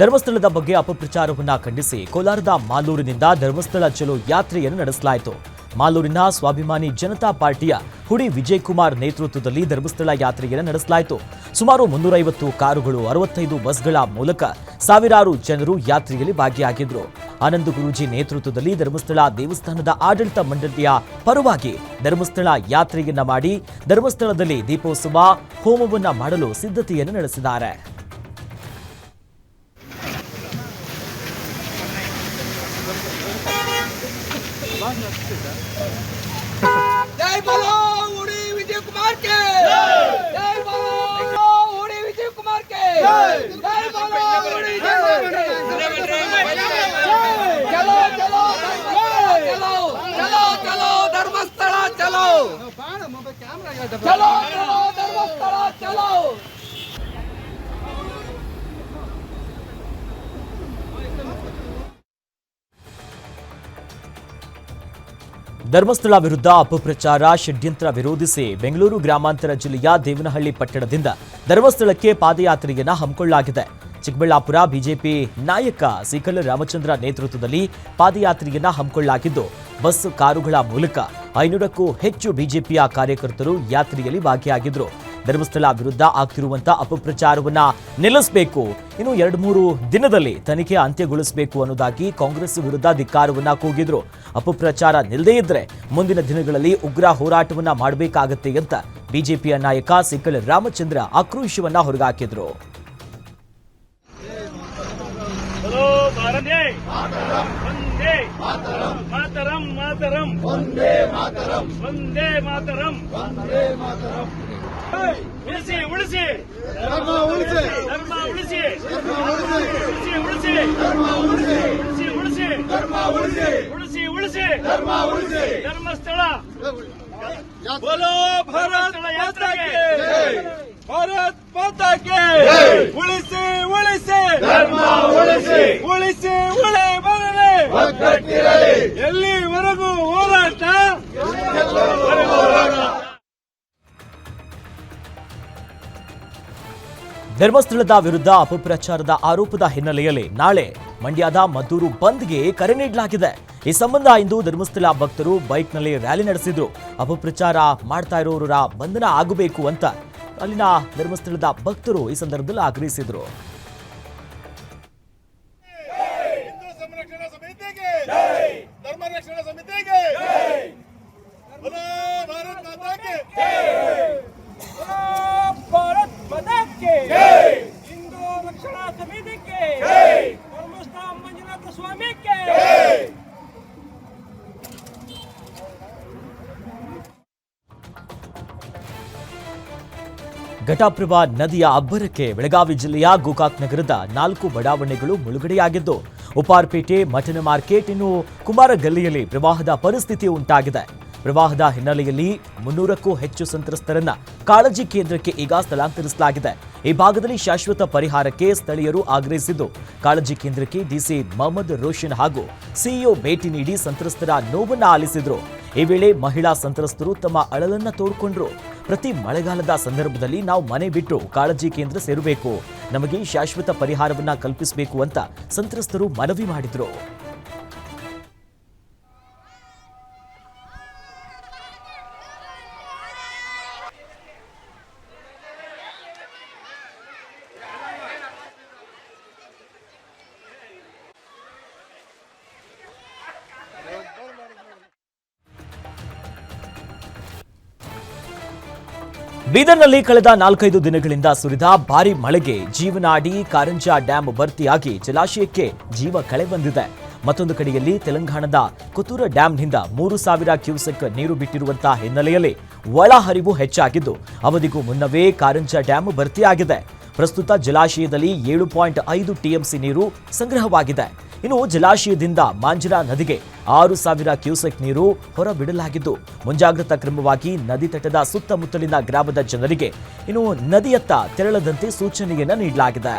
ಧರ್ಮಸ್ಥಳದ ಬಗ್ಗೆ ಅಪಪ್ರಚಾರವನ್ನ ಖಂಡಿಸಿ ಕೋಲಾರದ ಮಾಲೂರಿನಿಂದ ಧರ್ಮಸ್ಥಳ ಚಲೋ ಯಾತ್ರೆಯನ್ನು ನಡೆಸಲಾಯಿತು. ಮಾಲೂರಿನ ಸ್ವಾಭಿಮಾನಿ ಜನತಾ ಪಾರ್ಟಿಯ ಹುಡಿ ವಿಜಯಕುಮಾರ್ ನೇತೃತ್ವದಲ್ಲಿ ಧರ್ಮಸ್ಥಳ ಯಾತ್ರೆಯನ್ನು ನಡೆಸಲಾಯಿತು. ಸುಮಾರು 350 ಕಾರುಗಳು, 65 ಬಸ್ಗಳ ಮೂಲಕ ಸಾವಿರಾರು ಜನರು ಯಾತ್ರೆಯಲ್ಲಿ ಭಾಗಿಯಾಗಿದ್ದರು. ಆನಂದ್ ಗುರೂಜಿ ನೇತೃತ್ವದಲ್ಲಿ ಧರ್ಮಸ್ಥಳ ದೇವಸ್ಥಾನದ ಆಡಳಿತ ಮಂಡಳಿಯ ಪರವಾಗಿ ಧರ್ಮಸ್ಥಳ ಯಾತ್ರೆಯನ್ನ ಮಾಡಿ ಧರ್ಮಸ್ಥಳದಲ್ಲಿ ದೀಪೋತ್ಸವ ಹೋಮವನ್ನ ಮಾಡಲು ಸಿದ್ಧತೆಯನ್ನು ನಡೆಸಿದ್ದಾರೆ. जय बोलो उड़ी विजय कुमार के, जय बोलो उड़ी विजय कुमार के, जय बोलो उड़ी चलो चलो चलो चलो चलो धर्मस्थಳ चलो चलो चलो धर्मस्थಳ चलो. ಧರ್ಮಸ್ಥಳ ವಿರುದ್ಧ ಅಪಪ್ರಚಾರ ಷಡ್ಯಂತ್ರ ವಿರೋಧಿಸಿ ಬೆಂಗಳೂರು ಗ್ರಾಮಾಂತರ ಜಿಲ್ಲೆಯ ದೇವನಹಳ್ಳಿ ಪಟ್ಟಣದಿಂದ ಧರ್ಮಸ್ಥಳಕ್ಕೆ ಪಾದಯಾತ್ರೆಯನ್ನು ಹಮ್ಮಿಕೊಳ್ಳಲಾಗಿದೆ. ಚಿಕ್ಕಬಳ್ಳಾಪುರ ಬಿಜೆಪಿ ನಾಯಕ ಸಿಕಲ್ ರಾಮಚಂದ್ರ ನೇತೃತ್ವದಲ್ಲಿ ಪಾದಯಾತ್ರೆಯನ್ನು ಹಮ್ಮಿಕೊಳ್ಳಲಾಗಿದ್ದು, ಬಸ್ ಕಾರುಗಳ ಮೂಲಕ 500ಕ್ಕೂ ಹೆಚ್ಚು ಬಿಜೆಪಿಯ ಕಾರ್ಯಕರ್ತರು ಯಾತ್ರೆಯಲ್ಲಿ ಭಾಗಿಯಾಗಿದ್ದರು. ಧರ್ಮಸ್ಥಳ ವಿರುದ್ಧ ಆಗ್ತಿರುವಂತಹ ಅಪಪ್ರಚಾರವನ್ನ ನಿಲ್ಲಿಸಬೇಕು, ಇನ್ನು 2-3 ದಿನದಲ್ಲಿ ತನಿಖೆ ಅಂತ್ಯಗೊಳಿಸಬೇಕು ಅನ್ನೋದಾಗಿ ಕಾಂಗ್ರೆಸ್ ವಿರುದ್ಧ ಧಿಕ್ಕಾರವನ್ನ ಕೂಗಿದ್ರು. ಅಪಪ್ರಚಾರ ನಿಲ್ಲದೇ ಇದ್ರೆ ಮುಂದಿನ ದಿನಗಳಲ್ಲಿ ಉಗ್ರ ಹೋರಾಟವನ್ನ ಮಾಡಬೇಕಾಗತ್ತೆ ಅಂತ ಬಿಜೆಪಿಯ ನಾಯಕ ಸಿಕಲ್ ರಾಮಚಂದ್ರ ಆಕ್ರೋಶವನ್ನ ಹೊರಗಾಕಿದ್ರು. ಉಳಿಸಿ ಉಳಿಸಿ ಧರ್ಮ ಉಳಿಸಿ ಧರ್ಮ ಉಳಿಸಿ ಉಳಿಸಿ ಉಳಿಸಿ ಧರ್ಮ ಉಳಿಸಿ ಉಳಿಸಿ ಧರ್ಮ ಉಳಿಸಿ ಉಳಿಸಿ ಉಳಿಸಿ ಧರ್ಮ ಉಳಿಸಿ ಧರ್ಮಸ್ಥಳ ಬೋಲೋ ಭಾರತ್ ಮಾತಾ ಕಿ ಜೈ, ಭಾರತ್ ಮಾತಾ ಕಿ ಜೈ. ಉಳಿಸಿ ಉಳಿಸಿ ಧರ್ಮ ಉಳಿಸಿ ಉಳಿಸಿ ಉಳಿ ಬರಲಿ ಒಗ್ಗಟ್ಟಿರಲಿ ಎಲ್ಲಿವರೆಗೂ ಹೋರಾಟ. ಧರ್ಮಸ್ಥಳದ ವಿರುದ್ಧ ಅಪಪ್ರಚಾರದ ಆರೋಪದ ಹಿನ್ನೆಲೆಯಲ್ಲಿ ನಾಳೆ ಮಂಡ್ಯದ ಮದ್ದೂರು ಬಂದ್ಗೆ ಕರೆ ನೀಡಲಾಗಿದೆ. ಈ ಸಂಬಂಧ ಇಂದು ಧರ್ಮಸ್ಥಳ ಭಕ್ತರು ಬೈಕ್ನಲ್ಲಿ ರ್ಯಾಲಿ ನಡೆಸಿದ್ರು. ಅಪಪ್ರಚಾರ ಮಾಡ್ತಾ ಇರೋರ ಬಂಧನ ಆಗಬೇಕು ಅಂತ ಅಲ್ಲಿನ ಧರ್ಮಸ್ಥಳದ ಭಕ್ತರು ಈ ಸಂದರ್ಭದಲ್ಲಿ ಆಗ್ರಹಿಸಿದ್ರು. ಘಟಪ್ರಭಾ ನದಿಯ ಅಬ್ಬರಕ್ಕೆ ಬೆಳಗಾವಿ ಜಿಲ್ಲೆಯ ಗೋಕಾಕ್ ನಗರದ 4 ಬಡಾವಣೆಗಳು ಮುಳುಗಡೆಯಾಗಿದ್ದು, ಉಪಾರ್ಪೇಟೆ, ಮಟನ್ ಮಾರ್ಕೆಟ್, ಇನ್ನು ಕುಮಾರಗಲ್ಲಿಯಲ್ಲಿ ಪ್ರವಾಹದ ಪರಿಸ್ಥಿತಿ ಉಂಟಾಗಿದೆ. ಪ್ರವಾಹದ ಹಿನ್ನೆಲೆಯಲ್ಲಿ 300ಕ್ಕೂ ಹೆಚ್ಚು ಸಂತ್ರಸ್ತರನ್ನ ಕಾಳಜಿ ಕೇಂದ್ರಕ್ಕೆ ಈಗ ಸ್ಥಳಾಂತರಿಸಲಾಗಿದೆ. ಈ ಭಾಗದಲ್ಲಿ ಶಾಶ್ವತ ಪರಿಹಾರಕ್ಕೆ ಸ್ಥಳೀಯರು ಆಗ್ರಹಿಸಿದ್ದು, ಕಾಳಜಿ ಕೇಂದ್ರಕ್ಕೆ ಡಿಸಿ ಮೊಹಮ್ಮದ್ ರೋಷನ್ ಹಾಗೂ ಸಿಇಒ ಭೇಟಿ ನೀಡಿ ಸಂತ್ರಸ್ತರ ನೋವನ್ನ ಆಲಿಸಿದ್ರು. ಈ ವೇಳೆ ಮಹಿಳಾ ಸಂತ್ರಸ್ತರು ತಮ್ಮ ಅಳಲನ್ನ ತೋಡ್ಕೊಂಡ್ರು. ಪ್ರತಿ ಮಳೆಗಾಲದ ಸಂದರ್ಭದಲ್ಲಿ ನಾವು ಮನೆ ಬಿಟ್ಟು ಕಾಳಜಿ ಕೇಂದ್ರ ಸೇರಬೇಕು, ನಮಗೆ ಶಾಶ್ವತ ಪರಿಹಾರವನ್ನ ಕಲ್ಪಿಸಬೇಕು ಅಂತ ಸಂತ್ರಸ್ತರು ಮನವಿ ಮಾಡಿದ್ರು. ಬೀದರ್ನಲ್ಲಿ ಕಳೆದ 4-5 ದಿನಗಳಿಂದ ಸುರಿದ ಭಾರಿ ಮಳೆಗೆ ಜೀವನಾಡಿ ಕಾರಂಜಾ ಡ್ಯಾಂ ಭರ್ತಿಯಾಗಿ ಜಲಾಶಯಕ್ಕೆ ಜೀವ ಕಳೆ ಬಂದಿದೆ. ಮತ್ತೊಂದು ಕಡೆಯಲ್ಲಿ ತೆಲಂಗಾಣದ ಕುತೂರ ಡ್ಯಾಂನಿಂದ 3000 ಕ್ಯೂಸೆಕ್ ನೀರು ಬಿಟ್ಟಿರುವಂತಹ ಹಿನ್ನೆಲೆಯಲ್ಲಿ ಒಳಹರಿವು ಹೆಚ್ಚಾಗಿದ್ದು, ಅವಧಿಗೂ ಮುನ್ನವೇ ಕಾರಂಜಾ ಡ್ಯಾಂ ಭರ್ತಿಯಾಗಿದೆ. ಪ್ರಸ್ತುತ ಜಲಾಶಯದಲ್ಲಿ 7.5 ಟಿಎಂಸಿ ನೀರು ಸಂಗ್ರಹವಾಗಿದೆ. ಇನ್ನು ಜಲಾಶಯದಿಂದ ಮಾಂಜರಾ ನದಿಗೆ 6000 ಕ್ಯೂಸೆಕ್ ನೀರು ಹೊರಬಿಡಲಾಗಿದ್ದು, ಮುಂಜಾಗ್ರತಾ ಕ್ರಮವಾಗಿ ನದಿ ತಟದ ಸುತ್ತಮುತ್ತಲಿನ ಗ್ರಾಮದ ಜನರಿಗೆ ಇನ್ನು ನದಿಯತ್ತ ತೆರಳದಂತೆ ಸೂಚನೆಯನ್ನ ನೀಡಲಾಗಿದೆ.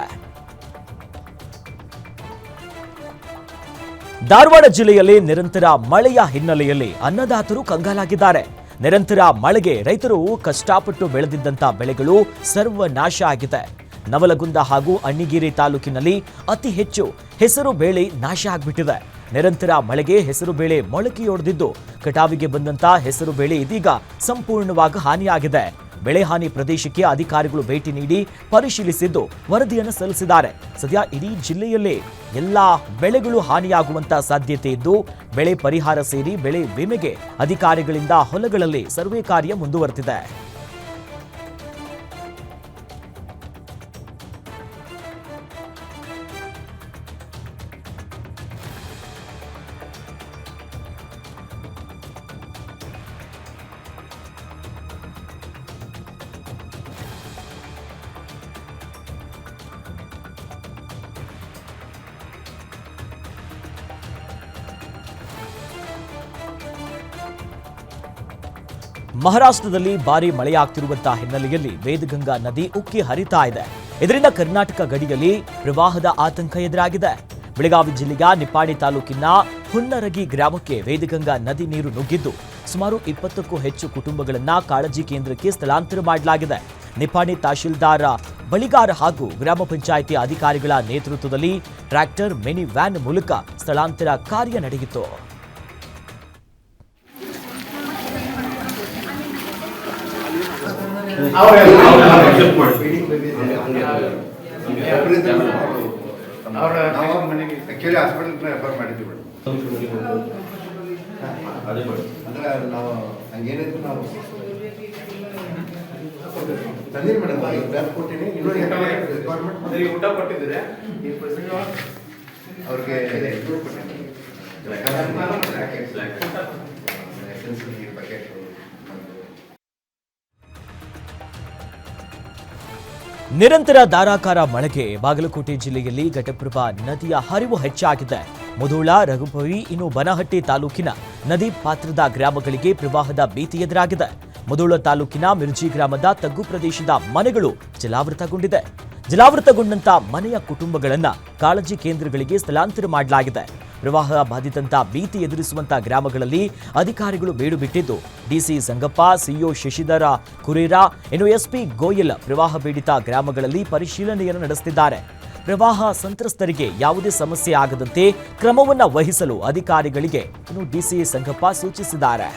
ಧಾರವಾಡ ಜಿಲ್ಲೆಯಲ್ಲಿ ನಿರಂತರ ಮಳೆಯ ಹಿನ್ನೆಲೆಯಲ್ಲಿ ಅನ್ನದಾತರು ಕಂಗಾಲಾಗಿದ್ದಾರೆ. ನಿರಂತರ ಮಳೆಗೆ ರೈತರು ಕಷ್ಟಪಟ್ಟು ಬೆಳೆದಿದ್ದಂತ ಬೆಳೆಗಳು ಸರ್ವನಾಶ ಆಗಿದೆ. ನವಲಗುಂದ ಹಾಗೂ ಅಣ್ಣಿಗೇರಿ ತಾಲೂಕಿನಲ್ಲಿ ಅತಿ ಹೆಚ್ಚು ಹೆಸರು ಬೇಳೆ ನಾಶ ಆಗ್ಬಿಟ್ಟಿದೆ. ನಿರಂತರ ಮಳೆಗೆ ಹೆಸರು ಬೇಳೆ ಮೊಳಕೆಯೊಡೆದಿದ್ದು ಕಟಾವಿಗೆ ಬಂದಂತ ಹೆಸರು ಬೇಳೆ ಇದೀಗ ಸಂಪೂರ್ಣವಾಗಿ ಹಾನಿಯಾಗಿದೆ. ಬೆಳೆ ಹಾನಿ ಪ್ರದೇಶಕ್ಕೆ ಅಧಿಕಾರಿಗಳು ಭೇಟಿ ನೀಡಿ ಪರಿಶೀಲಿಸಿದ್ದು ವರದಿಯನ್ನು ಸಲ್ಲಿಸಿದ್ದಾರೆ. ಸದ್ಯ ಇಡೀ ಜಿಲ್ಲೆಯಲ್ಲೇ ಎಲ್ಲಾ ಬೆಳೆಗಳು ಹಾನಿಯಾಗುವಂತ ಸಾಧ್ಯತೆ ಇದ್ದು ಬೆಳೆ ಪರಿಹಾರ ಸೇರಿ ಬೆಳೆ ವಿಮೆಗೆ ಅಧಿಕಾರಿಗಳಿಂದ ಹೊಲಗಳಲ್ಲಿ ಸರ್ವೆ ಕಾರ್ಯ ಮುಂದುವರೆದಿದೆ. ಮಹಾರಾಷ್ಟ್ರದಲ್ಲಿ ಭಾರಿ ಮಳೆಯಾಗ್ತಿರುವಂತಹ ಹಿನ್ನೆಲೆಯಲ್ಲಿ ವೇದಗಂಗಾ ನದಿ ಉಕ್ಕಿ ಹರಿತಾ ಇದೆ. ಇದರಿಂದ ಕರ್ನಾಟಕ ಗಡಿಯಲ್ಲಿ ಪ್ರವಾಹದ ಆತಂಕ ಎದುರಾಗಿದೆ. ಬೆಳಗಾವಿ ಜಿಲ್ಲೆಯ ನಿಪ್ಪಾಣಿ ತಾಲೂಕಿನ ಹುನ್ನರಗಿ ಗ್ರಾಮಕ್ಕೆ ವೇದಗಂಗಾ ನದಿ ನೀರು ನುಗ್ಗಿದ್ದು ಸುಮಾರು 20ಕ್ಕೂ ಹೆಚ್ಚು ಕುಟುಂಬಗಳನ್ನ ಕಾಳಜಿ ಕೇಂದ್ರಕ್ಕೆ ಸ್ಥಳಾಂತರ ಮಾಡಲಾಗಿದೆ. ನಿಪ್ಪಾಣಿ ತಹಶೀಲ್ದಾರ್ ಬಳಿಗಾರ ಹಾಗೂ ಗ್ರಾಮ ಪಂಚಾಯಿತಿ ಅಧಿಕಾರಿಗಳ ನೇತೃತ್ವದಲ್ಲಿ ಟ್ರ್ಯಾಕ್ಟರ್ ಮಿನಿ ವ್ಯಾನ್ ಮೂಲಕ ಸ್ಥಳಾಂತರ ಕಾರ್ಯ ನಡೆಯಿತು. ಊಟ ಕೊಟ್ಟಿದ್ರೆ ಅವ್ರಿಗೆ ನಿರಂತರ ಧಾರಾಕಾರ ಮಳೆಗೆ ಬಾಗಲಕೋಟೆ ಜಿಲ್ಲೆಯಲ್ಲಿ ಘಟಪ್ರಭಾ ನದಿಯ ಹರಿವು ಹೆಚ್ಚಾಗಿದೆ. ಮುಧೋಳ, ರಘುಪವಿ, ಇನ್ನು ಬನಹಟ್ಟಿ ತಾಲೂಕಿನ ನದಿ ಪಾತ್ರದ ಗ್ರಾಮಗಳಿಗೆ ಪ್ರವಾಹದ ಭೀತಿ ಎದುರಾಗಿದೆ. ಮುಧೋಳ ತಾಲೂಕಿನ ಮಿರ್ಜಿ ಗ್ರಾಮದ ತಗ್ಗು ಪ್ರದೇಶದ ಮನೆಗಳು ಜಲಾವೃತಗೊಂಡಿದೆ. ಜಲಾವೃತಗೊಂಡಂತ ಮನೆಯ ಕುಟುಂಬಗಳನ್ನ ಕಾಳಜಿ ಕೇಂದ್ರಗಳಿಗೆ ಸ್ಥಳಾಂತರ ಮಾಡಲಾಗಿದೆ. ಪ್ರವಾಹ ಬಾಧಿತಂತ ಭೀತಿ ಎದುರಿಸುವಂತ ಗ್ರಾಮಗಳಲ್ಲಿ ಅಧಿಕಾರಿಗಳು ಬೇಡು ಬಿಟ್ಟಿದ್ದು ಡಿಸಿ ಸಂಗಪ್ಪ, ಸಿಇಒ ಶಶಿಧರ ಕುರೇರಾ, ಇನ್ನು ಎಸ್ಪಿ ಗೋಯಲ್ ಪ್ರವಾಹ ಪೀಡಿತ ಗ್ರಾಮಗಳಲ್ಲಿ ಪರಿಶೀಲನೆಯನ್ನು ನಡೆಸುತ್ತಿದ್ದಾರೆ. ಪ್ರವಾಹ ಸಂತ್ರಸ್ತರಿಗೆ ಯಾವುದೇ ಸಮಸ್ಯೆ ಆಗದಂತೆ ಕ್ರಮವನ್ನು ವಹಿಸಲು ಅಧಿಕಾರಿಗಳಿಗೆ ಇನ್ನು ಡಿಸಿ ಸಂಗಪ್ಪ ಸೂಚಿಸಿದ್ದಾರೆ.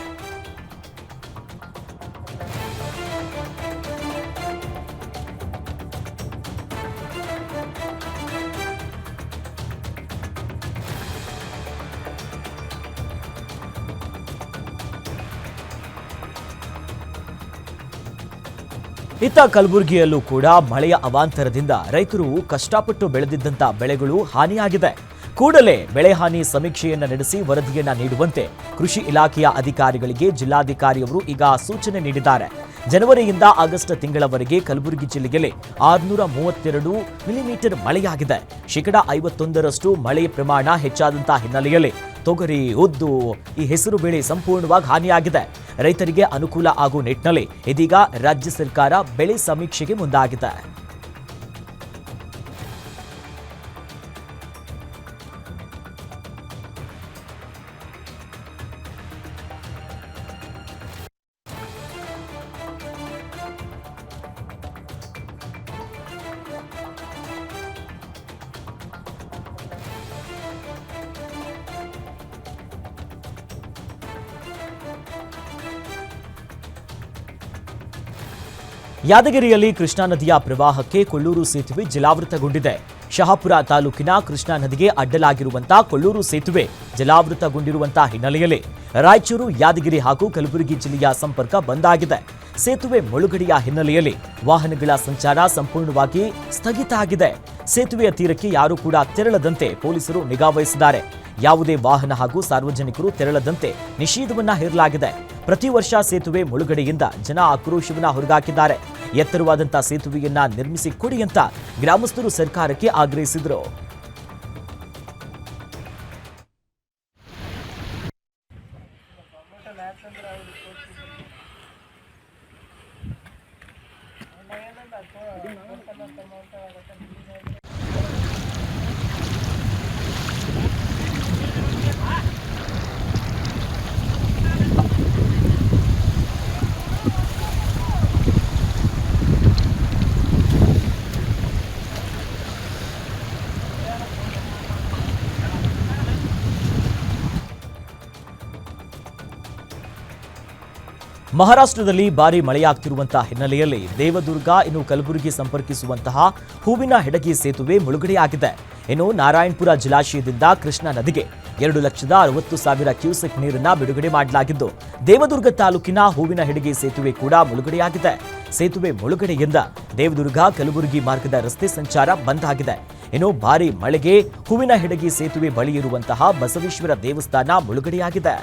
ಇತ್ತ ಕಲಬುರಗಿಯಲ್ಲೂ ಕೂಡ ಮಳೆಯ ಅವಾಂತರದಿಂದ ರೈತರು ಕಷ್ಟಪಟ್ಟು ಬೆಳೆದಿದ್ದಂತ ಬೆಳೆಗಳು ಹಾನಿಯಾಗಿದೆ. ಕೂಡಲೇ ಬೆಳೆ ಹಾನಿ ಸಮೀಕ್ಷೆಯನ್ನ ನಡೆಸಿ ವರದಿಯನ್ನ ನೀಡುವಂತೆ ಕೃಷಿ ಇಲಾಖೆಯ ಅಧಿಕಾರಿಗಳಿಗೆ ಜಿಲ್ಲಾಧಿಕಾರಿಯವರು ಈಗ ಸೂಚನೆ ನೀಡಿದ್ದಾರೆ. ಜನವರಿಯಿಂದ ಆಗಸ್ಟ್ ತಿಂಗಳವರೆಗೆ ಕಲಬುರಗಿ ಜಿಲ್ಲೆಯಲ್ಲಿ 632 ಮಿಲಿಮೀಟರ್ ಮಳೆಯಾಗಿದೆ. 51% ಮಳೆ ಪ್ರಮಾಣ ಹೆಚ್ಚಾದಂತಹ ಹಿನ್ನೆಲೆಯಲ್ಲಿ ತೊಗರಿ, ಉದ್ದು, ಈ ಹೆಸರು ಬೆಳೆ ಸಂಪೂರ್ಣವಾಗಿ ಹಾನಿಯಾಗಿದೆ. ರೈತರಿಗೆ ಅನುಕೂಲ ಆಗುವ ನಿಟ್ಟಿನಲ್ಲಿ ಇದೀಗ ರಾಜ್ಯ ಸರ್ಕಾರ ಬೆಳೆ ಸಮೀಕ್ಷೆಗೆ ಮುಂದಾಗಿದೆ. ಯಾದಗಿರಿಯಲ್ಲಿ ಕೃಷ್ಣಾ ನದಿಯ ಪ್ರವಾಹಕ್ಕೆ ಕೊಳ್ಳೂರು ಸೇತುವೆ ಜಲಾವೃತಗೊಂಡಿದೆ. ಶಹಾಪುರ ತಾಲೂಕಿನ ಕೃಷ್ಣಾ ನದಿಗೆ ಅಡ್ಡಲಾಗಿರುವಂತಹ ಕೊಳ್ಳೂರು ಸೇತುವೆ ಜಲಾವೃತಗೊಂಡಿರುವಂತಹ ಹಿನ್ನೆಲೆಯಲ್ಲಿ ರಾಯಚೂರು, ಯಾದಗಿರಿ ಹಾಗೂ ಕಲಬುರಗಿ ಜಿಲ್ಲೆಯ ಸಂಪರ್ಕ ಬಂದ್ ಆಗಿದೆ. ಸೇತುವೆ ಮುಳುಗಡೆಯ ಹಿನ್ನೆಲೆಯಲ್ಲಿ ವಾಹನಗಳ ಸಂಚಾರ ಸಂಪೂರ್ಣವಾಗಿ ಸ್ಥಗಿತ ಆಗಿದೆ. ಸೇತುವೆಯ ತೀರಕ್ಕೆ ಯಾರೂ ಕೂಡ ತೆರಳದಂತೆ ಪೊಲೀಸರು ನಿಗಾ ವಹಿಸಿದ್ದಾರೆ. ಯಾವುದೇ ವಾಹನ ಹಾಗೂ ಸಾರ್ವಜನಿಕರು ತೆರಳದಂತೆ ನಿಷೇಧವನ್ನ ಹೇರಲಾಗಿದೆ. ಪ್ರತಿ ವರ್ಷ ಸೇತುವೆ ಮುಳುಗಡೆಯಿಂದ ಜನ ಆಕ್ರೋಶವನ್ನ ಹೊರಗಾಕಿದ್ದಾರೆ. ಎತ್ತರವಾದಂತಹ ಸೇತುವೆಯನ್ನ ನಿರ್ಮಿಸಿ ಕೊಡಿ ಅಂತ ಗ್ರಾಮಸ್ಥರು ಸರ್ಕಾರಕ್ಕೆ ಆಗ್ರಹಿಸಿದರು. ಮಹಾರಾಷ್ಟ್ರದಲ್ಲಿ ಭಾರೀ ಮಳೆಯಾಗ್ತಿರುವಂತಹ ಹಿನ್ನೆಲೆಯಲ್ಲಿ ದೇವದುರ್ಗ ಇನ್ನು ಕಲಬುರಗಿ ಸಂಪರ್ಕಿಸುವಂತಹ ಹೂವಿನ ಹೆಡಗಿ ಸೇತುವೆ ಮುಳುಗಡೆಯಾಗಿದೆ. ಇನ್ನು ನಾರಾಯಣಪುರ ಜಲಾಶಯದಿಂದ ಕೃಷ್ಣಾ ನದಿಗೆ 2,60,000 ಕ್ಯೂಸೆಕ್ ನೀರನ್ನ ಬಿಡುಗಡೆ ಮಾಡಲಾಗಿದ್ದು, ದೇವದುರ್ಗ ತಾಲೂಕಿನ ಹೂವಿನ ಹೆಡಗಿ ಸೇತುವೆ ಕೂಡ ಮುಳುಗಡೆಯಾಗಿದೆ. ಸೇತುವೆ ಮುಳುಗಡೆಯಿಂದ ದೇವದುರ್ಗ ಕಲಬುರಗಿ ಮಾರ್ಗದ ರಸ್ತೆ ಸಂಚಾರ ಬಂದ್ ಆಗಿದೆ. ಇನ್ನು ಭಾರೀ ಮಳೆಗೆ ಹೂವಿನ ಹೆಡಗಿ ಸೇತುವೆ ಬಳಿ ಇರುವಂತಹ ಬಸವೇಶ್ವರ ದೇವಸ್ಥಾನ ಮುಳುಗಡೆಯಾಗಿದೆ.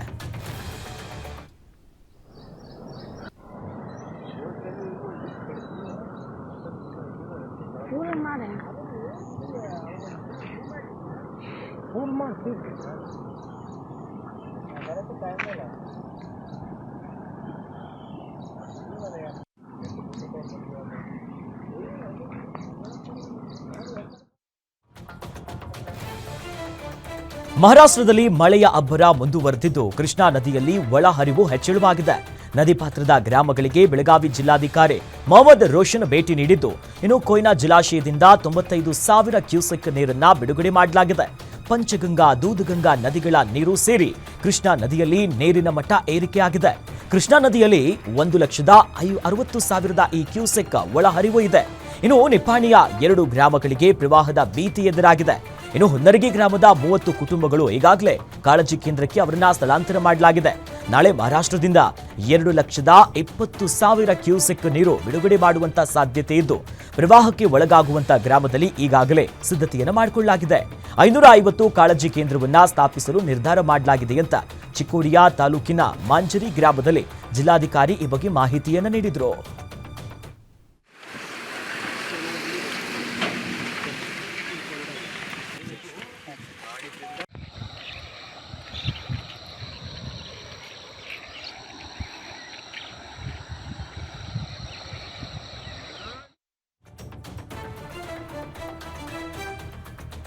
ಮಹಾರಾಷ್ಟ್ರದಲ್ಲಿ ಮಳೆಯ ಅಬ್ಬರ ಮುಂದುವರೆದಿದ್ದು, ಕೃಷ್ಣಾ ನದಿಯಲ್ಲಿ ಒಳಹರಿವು ಹೆಚ್ಚಳವಾಗಿದೆ. ನದಿ ಪಾತ್ರದ ಗ್ರಾಮಗಳಿಗೆ ಬೆಳಗಾವಿ ಜಿಲ್ಲಾಧಿಕಾರಿ ಮೊಹಮ್ಮದ್ ರೋಷನ್ ಭೇಟಿ ನೀಡಿದ್ದು, ಇನ್ನು ಕೊಯ್ನಾ ಜಲಾಶಯದಿಂದ 95,000 ಕ್ಯೂಸೆಕ್ ನೀರನ್ನ ಬಿಡುಗಡೆ ಮಾಡಲಾಗಿದೆ. ಪಂಚಗಂಗಾ, ದೂದಗಂಗಾ ನದಿಗಳ ನೀರು ಸೇರಿ ಕೃಷ್ಣಾ ನದಿಯಲ್ಲಿ ನೀರಿನ ಮಟ್ಟ ಏರಿಕೆಯಾಗಿದೆ. ಕೃಷ್ಣಾ ನದಿಯಲ್ಲಿ 1,60,000 ಈ ಕ್ಯೂಸೆಕ್ ಒಳಹರಿವು ಇದೆ. ಇನ್ನು ನಿಪ್ಪಾಣಿಯ 2 ಗ್ರಾಮಗಳಿಗೆ ಪ್ರವಾಹದ ಭೀತಿ ಎದುರಾಗಿದೆ. ಇನ್ನು ಹುನ್ನರಗಿ ಗ್ರಾಮದ 30 ಕುಟುಂಬಗಳು ಈಗಾಗಲೇ ಕಾಳಜಿ ಕೇಂದ್ರಕ್ಕೆ ಅವರನ್ನ ಸ್ಥಳಾಂತರ ಮಾಡಲಾಗಿದೆ. ನಾಳೆ ಮಹಾರಾಷ್ಟ್ರದಿಂದ 2,20,000 ಕ್ಯೂಸೆಕ್ ನೀರು ಬಿಡುಗಡೆ ಮಾಡುವಂತ ಸಾಧ್ಯತೆ ಇದ್ದು, ಪ್ರವಾಹಕ್ಕೆ ಒಳಗಾಗುವಂತ ಗ್ರಾಮದಲ್ಲಿ ಈಗಾಗಲೇ ಸಿದ್ಧತೆಯನ್ನು ಮಾಡಿಕೊಳ್ಳಲಾಗಿದೆ. 550 ಕಾಳಜಿ ಕೇಂದ್ರವನ್ನ ಸ್ಥಾಪಿಸಲು ನಿರ್ಧಾರ ಮಾಡಲಾಗಿದೆ ಅಂತ ಚಿಕ್ಕೋಡಿಯ ತಾಲೂಕಿನ ಮಾಂಜರಿ ಗ್ರಾಮದಲ್ಲಿ ಜಿಲ್ಲಾಧಿಕಾರಿ ಈ ಬಗ್ಗೆ ಮಾಹಿತಿಯನ್ನು ನೀಡಿದರು.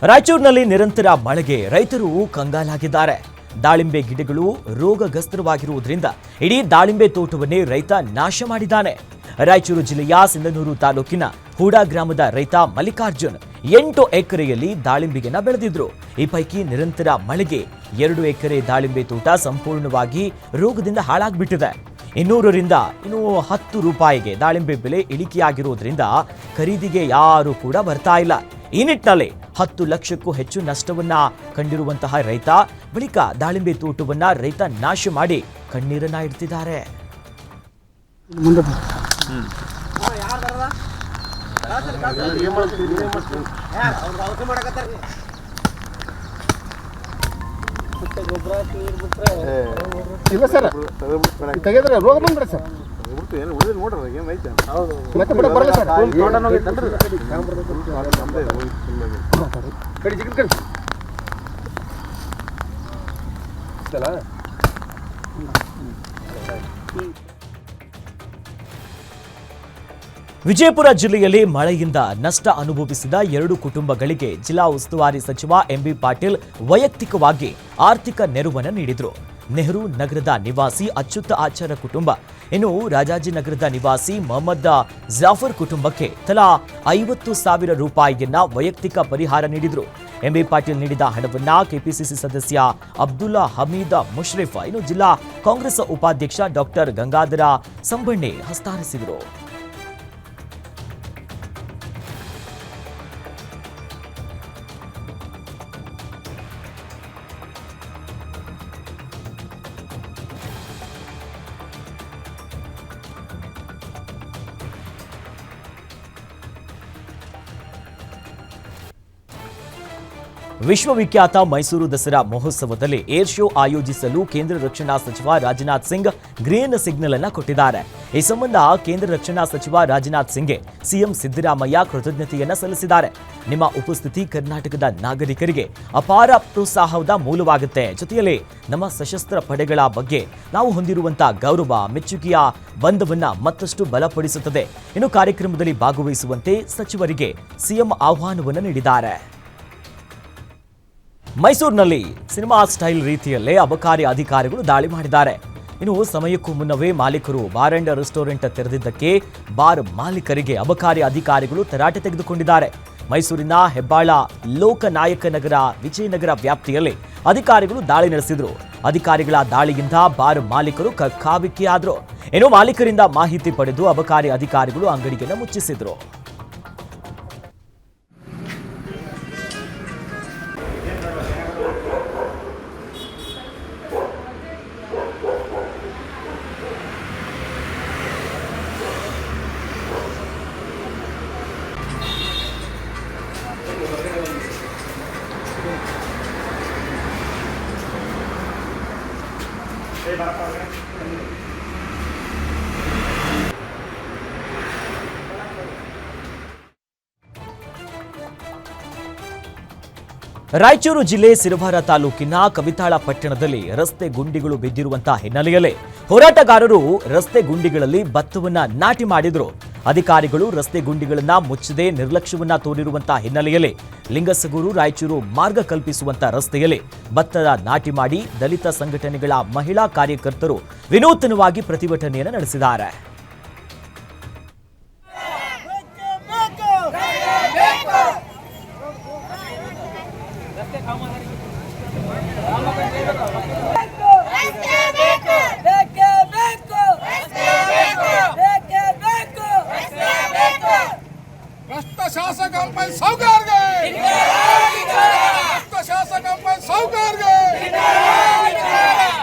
ರಾಯಚೂರಿನಲ್ಲಿ ನಿರಂತರ ಮಳೆಗೆ ರೈತರು ಕಂಗಾಲಾಗಿದ್ದಾರೆ. ದಾಳಿಂಬೆ ಗಿಡಗಳು ರೋಗಗ್ರಸ್ತವಾಗಿರುವುದರಿಂದ ಇಡೀ ದಾಳಿಂಬೆ ತೋಟವನ್ನೇ ರೈತ ನಾಶ ಮಾಡಿದ್ದಾನೆ. ರಾಯಚೂರು ಜಿಲ್ಲೆಯ ಸಿಂಧನೂರು ತಾಲೂಕಿನ ಹೂಡಾ ಗ್ರಾಮದ ರೈತ ಮಲ್ಲಿಕಾರ್ಜುನ್ 8 ಎಕರೆಯಲ್ಲಿ ದಾಳಿಂಬೆಯನ್ನು ಬೆಳೆದಿದ್ರು. ಈ ಪೈಕಿ ನಿರಂತರ ಮಳೆಗೆ 2 ಎಕರೆ ದಾಳಿಂಬೆ ತೋಟ ಸಂಪೂರ್ಣವಾಗಿ ರೋಗದಿಂದ ಹಾಳಾಗ್ಬಿಟ್ಟಿದೆ. 200ರಿಂದ 10 ರೂಪಾಯಿಗೆ ದಾಳಿಂಬೆ ಬೆಲೆ ಇಳಿಕೆಯಾಗಿರುವುದರಿಂದ ಖರೀದಿಗೆ ಯಾರೂ ಕೂಡ ಬರ್ತಾ ಇಲ್ಲ. ಈ ನಿಟ್ಟಿನಲ್ಲಿ 10 ಲಕ್ಷಕ್ಕೂ ಹೆಚ್ಚು ನಷ್ಟವನ್ನ ಕಂಡಿರುವಂತಹ ರೈತ ಬಳಿಕ ದಾಳಿಂಬೆ ತೋಟವನ್ನ ರೈತ ನಾಶ ಮಾಡಿ ಕಣ್ಣೀರನ್ನ ಇಡ್ತಿದ್ದಾರೆ. ಇಲ್ಲ ಸರ್, ತೆಗೆದ್ರೆ ರೋಗ ಬಂದ್ರೆ ಸರ್ ಮತ್ತೆ ಬರಲ್ಲ ಸರ್. ವಿಜಯಪುರ ಜಿಲ್ಲೆಯಲ್ಲಿ ಮಳೆಯಿಂದ ನಷ್ಟ ಅನುಭವಿಸಿದ 2 ಕುಟುಂಬಗಳಿಗೆ ಜಿಲ್ಲಾ ಉಸ್ತುವಾರಿ ಸಚಿವ ಎಂಬಿ ಪಾಟೀಲ್ ವೈಯಕ್ತಿಕವಾಗಿ ಆರ್ಥಿಕ ನೆರವನ್ನು ನೀಡಿದರು. ನೆಹರು ನಗರದ ನಿವಾಸಿ ಅಚ್ಯುತ ಆಚಾರ ಕುಟುಂಬ, ಇನ್ನು ರಾಜಾಜಿನಗರದ ನಿವಾಸಿ ಮೊಹಮ್ಮದ್ ಜಾಫರ್ ಕುಟುಂಬಕ್ಕೆ ತಲಾ 50,000 ರೂಪಾಯಿಯನ್ನ ವೈಯಕ್ತಿಕ ಪರಿಹಾರ ನೀಡಿದರು. ಎಂಬಿ ಪಾಟೀಲ್ ನೀಡಿದ ಹಣವನ್ನ ಕೆಪಿಸಿಸಿ ಸದಸ್ಯ ಅಬ್ದುಲ್ಲಾ ಹಮೀದ್ ಮುಷ್ರಿಫ್, ಇನ್ನು ಜಿಲ್ಲಾ ಕಾಂಗ್ರೆಸ್ ಉಪಾಧ್ಯಕ್ಷ ಡಾಕ್ಟರ್ ಗಂಗಾಧರ ಸಂಬಣ್ಣೆ ಹಸ್ತಾಂತರಿಸಿದರು. ವಿಶ್ವವಿಖ್ಯಾತ ಮೈಸೂರು ದಸರಾ ಮಹೋತ್ಸವದಲ್ಲಿ ಏರ್ ಶೋ ಆಯೋಜಿಸಲು ಕೇಂದ್ರ ರಕ್ಷಣಾ ಸಚಿವ ರಾಜನಾಥ್ ಸಿಂಗ್ ಗ್ರೀನ್ ಸಿಗ್ನಲ್ ಅನ್ನು ಕೊಟ್ಟಿದ್ದಾರೆ. ಈ ಸಂಬಂಧ ಕೇಂದ್ರ ರಕ್ಷಣಾ ಸಚಿವ ರಾಜನಾಥ್ ಸಿಂಗ್ಗೆ ಸಿಎಂ ಸಿದ್ದರಾಮಯ್ಯ ಕೃತಜ್ಞತೆಯನ್ನ ಸಲ್ಲಿಸಿದ್ದಾರೆ. ನಿಮ್ಮ ಉಪಸ್ಥಿತಿ ಕರ್ನಾಟಕದ ನಾಗರಿಕರಿಗೆ ಅಪಾರ ಪ್ರೋತ್ಸಾಹದ ಮೂಲವಾಗುತ್ತೆ. ಜೊತೆಯಲ್ಲಿ ನಮ್ಮ ಸಶಸ್ತ್ರ ಪಡೆಗಳ ಬಗ್ಗೆ ನಾವು ಹೊಂದಿರುವಂತಹ ಗೌರವ, ಮೆಚ್ಚುಗೆಯ ಬಂಧವನ್ನ ಮತ್ತಷ್ಟು ಬಲಪಡಿಸುತ್ತದೆ. ಇನ್ನು ಕಾರ್ಯಕ್ರಮದಲ್ಲಿ ಭಾಗವಹಿಸುವಂತೆ ಸಚಿವರಿಗೆ ಸಿಎಂ ಆಹ್ವಾನವನ್ನು ನೀಡಿದ್ದಾರೆ. ಮೈಸೂರಿನಲ್ಲಿ ಸಿನಿಮಾ ಸ್ಟೈಲ್ ರೀತಿಯಲ್ಲೇ ಅಬಕಾರಿ ಅಧಿಕಾರಿಗಳು ದಾಳಿ ಮಾಡಿದ್ದಾರೆ. ಇನ್ನು ಸಮಯಕ್ಕೂ ಮುನ್ನವೇ ಮಾಲೀಕರು ಬಾರ್ ಅಂಡ್ ರೆಸ್ಟೋರೆಂಟ್ ತೆರೆದಿದ್ದಕ್ಕೆ ಬಾರ್ ಮಾಲೀಕರಿಗೆ ಅಬಕಾರಿ ಅಧಿಕಾರಿಗಳು ತರಾಟೆ ತೆಗೆದುಕೊಂಡಿದ್ದಾರೆ. ಮೈಸೂರಿನ ಹೆಬ್ಬಾಳ ಲೋಕನಾಯಕನಗರ ವಿಜಯನಗರ ವ್ಯಾಪ್ತಿಯಲ್ಲಿ ಅಧಿಕಾರಿಗಳು ದಾಳಿ ನಡೆಸಿದ್ರು. ಅಧಿಕಾರಿಗಳ ದಾಳಿಯಿಂದ ಬಾರ್ ಮಾಲೀಕರು ಕಕ್ಕಾಬಿಕ್ಕಿಯಾದ್ರು. ಇನ್ನು ಮಾಲೀಕರಿಂದ ಮಾಹಿತಿ ಪಡೆದು ಅಬಕಾರಿ ಅಧಿಕಾರಿಗಳು ಅಂಗಡಿಯನ್ನು ಮುಚ್ಚಿಸಿದ್ರು. ರಾಯಚೂರು ಜಿಲ್ಲೆ ಸಿರವಾರ ತಾಲೂಕಿನ ಕವಿತಾಳ ಪಟ್ಟಣದಲ್ಲಿ ರಸ್ತೆ ಗುಂಡಿಗಳು ಬಿದ್ದಿರುವಂತಹ ಹಿನ್ನೆಲೆಯಲ್ಲಿ ಹೋರಾಟಗಾರರು ರಸ್ತೆ ಗುಂಡಿಗಳಲ್ಲಿ ಭತ್ತವನ್ನ ನಾಟಿ ಮಾಡಿದ್ರು. ಅಧಿಕಾರಿಗಳು ರಸ್ತೆ ಗುಂಡಿಗಳನ್ನ ಮುಚ್ಚದೆ ನಿರ್ಲಕ್ಷ್ಯವನ್ನ ತೋರಿರುವಂತಹ ಹಿನ್ನೆಲೆಯಲ್ಲಿ ಲಿಂಗಸಗೂರು ರಾಯಚೂರು ಮಾರ್ಗ ಕಲ್ಪಿಸುವಂತಹ ರಸ್ತೆಯಲ್ಲಿ ಭತ್ತದ ನಾಟಿ ಮಾಡಿ ದಲಿತ ಸಂಘಟನೆಗಳ ಮಹಿಳಾ ಕಾರ್ಯಕರ್ತರು ವಿನೂತನವಾಗಿ ಪ್ರತಿಭಟನೆಯನ್ನು ನಡೆಸಿದ್ದಾರೆ. ಭ್ರಷ್ಟ ಶಾಸಕಂಪೈ ಸೌಕಾರ್ಗೆ ಭ್ರಷ್ಟ ಶಾಸಕಂಪೈ ಸೌಕಾರ್ಗೆ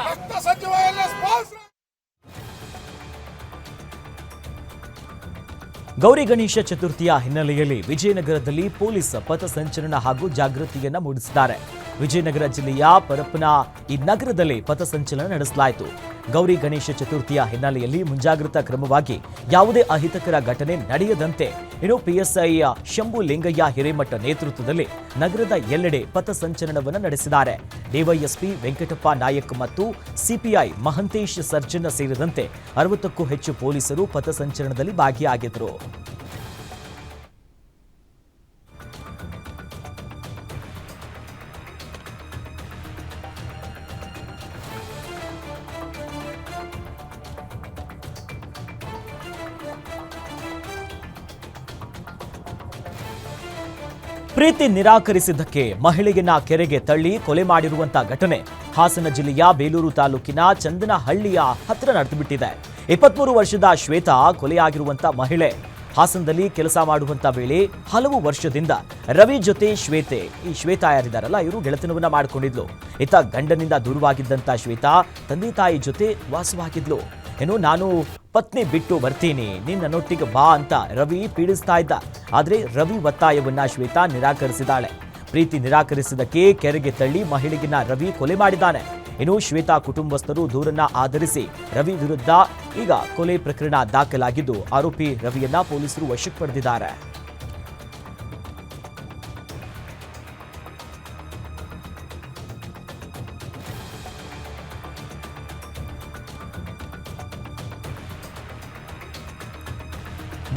ಭ್ರಷ್ಟ ಸಚಿವ ಸ್ಪಾನ್ಸರ್. ಗೌರಿ ಗಣೇಶ ಚತುರ್ಥಿಯ ಹಿನ್ನೆಲೆಯಲ್ಲಿ ವಿಜಯನಗರದಲ್ಲಿ ಪೊಲೀಸ್ ಪಥಸಂಚಲನ ಹಾಗೂ ಜಾಗೃತಿಯನ್ನ ಮೂಡಿಸಿದ್ದಾರೆ. ವಿಜಯನಗರ ಜಿಲ್ಲೆಯ ಪರಪ್ಪನ ಈ ನಗರದಲ್ಲಿ ಪಥಸಂಚಲನ ನಡೆಸಲಾಯಿತು. ಗೌರಿ ಗಣೇಶ ಚತುರ್ಥಿಯ ಹಿನ್ನೆಲೆಯಲ್ಲಿ ಮುಂಜಾಗ್ರತಾ ಕ್ರಮವಾಗಿ ಯಾವುದೇ ಅಹಿತಕರ ಘಟನೆ ನಡೆಯದಂತೆ ಇನ್ನು ಪಿಎಸ್ಐ ಶಂಭು ಲಿಂಗಯ್ಯ ಹಿರೇಮಠ ನೇತೃತ್ವದಲ್ಲಿ ನಗರದ ಎಲ್ಲೆಡೆ ಪಥಸಂಚಲನವನ್ನು ನಡೆಸಿದ್ದಾರೆ. ಡಿವೈಎಸ್ಪಿ ವೆಂಕಟಪ್ಪ ನಾಯಕ್ ಮತ್ತು ಸಿಪಿಐ ಮಹಂತೇಶ್ ಸರ್ಜನ್ ಸೇರಿದಂತೆ 60ಕ್ಕೂ ಹೆಚ್ಚು ಪೊಲೀಸರು ಪಥಸಂಚಲನದಲ್ಲಿ ಭಾಗಿಯಾಗಿದ್ದರು. ಪ್ರೀತಿ ನಿರಾಕರಿಸಿದ್ದಕ್ಕೆ ಮಹಿಳೆಯನ್ನ ಕೆರೆಗೆ ತಳ್ಳಿ ಕೊಲೆ ಮಾಡಿರುವಂತಹ ಘಟನೆ ಹಾಸನ ಜಿಲ್ಲೆಯ ಬೇಲೂರು ತಾಲೂಕಿನ ಚಂದನಹಳ್ಳಿಯ ಹತ್ತಿರ ನಡೆದುಬಿಟ್ಟಿದೆ. 23 ವರ್ಷದ ಶ್ವೇತಾ ಕೊಲೆಯಾಗಿರುವಂತಹ ಮಹಿಳೆ ಹಾಸನದಲ್ಲಿ ಕೆಲಸ ಮಾಡುವಂತ ವೇಳೆ ಹಲವು ವರ್ಷದಿಂದ ರವಿ ಜೊತೆ ಶ್ವೇತಾ ಯಾರಿದ್ದಾರಲ್ಲ ಇವರು ಗೆಳೆತನವನ್ನ ಮಾಡಿಕೊಂಡಿದ್ಲು. ಇತ್ತ ಗಂಡನಿಂದ ದೂರವಾಗಿದ್ದಂತ ಶ್ವೇತಾ ತಂದೆ ತಾಯಿ ಜೊತೆ ವಾಸವಾಗಿದ್ಲು. ಏನು ನಾನು ಪತ್ನಿ ಬಿಟ್ಟು ಬರ್ತೀನಿ, ನಿನ್ನೊಟ್ಟಿಗೆ ಬಾ ಅಂತ ರವಿ ಪೀಡಿಸ್ತಾ ಇದ್ದ. ಆದ್ರೆ ರವಿ ಒತ್ತಾಯವನ್ನ ಶ್ವೇತಾ ನಿರಾಕರಿಸಿದಾಳೆ. ಪ್ರೀತಿ ನಿರಾಕರಿಸಿದಕ್ಕೆ ಕೆರೆಗೆ ತಳ್ಳಿ ಮಹಿಳೆಗಿನ ರವಿ ಕೊಲೆ ಮಾಡಿದ್ದಾನೆ. ಇನ್ನು ಶ್ವೇತಾ ಕುಟುಂಬಸ್ಥರು ದೂರನ್ನ ಆಧರಿಸಿ ರವಿ ವಿರುದ್ಧ ಈಗ ಕೊಲೆ ಪ್ರಕರಣ ದಾಖಲಾಗಿದ್ದು ಆರೋಪಿ ರವಿಯನ್ನ ಪೊಲೀಸರು ವಶಕ್ಕೆ ಪಡೆದಿದ್ದಾರೆ.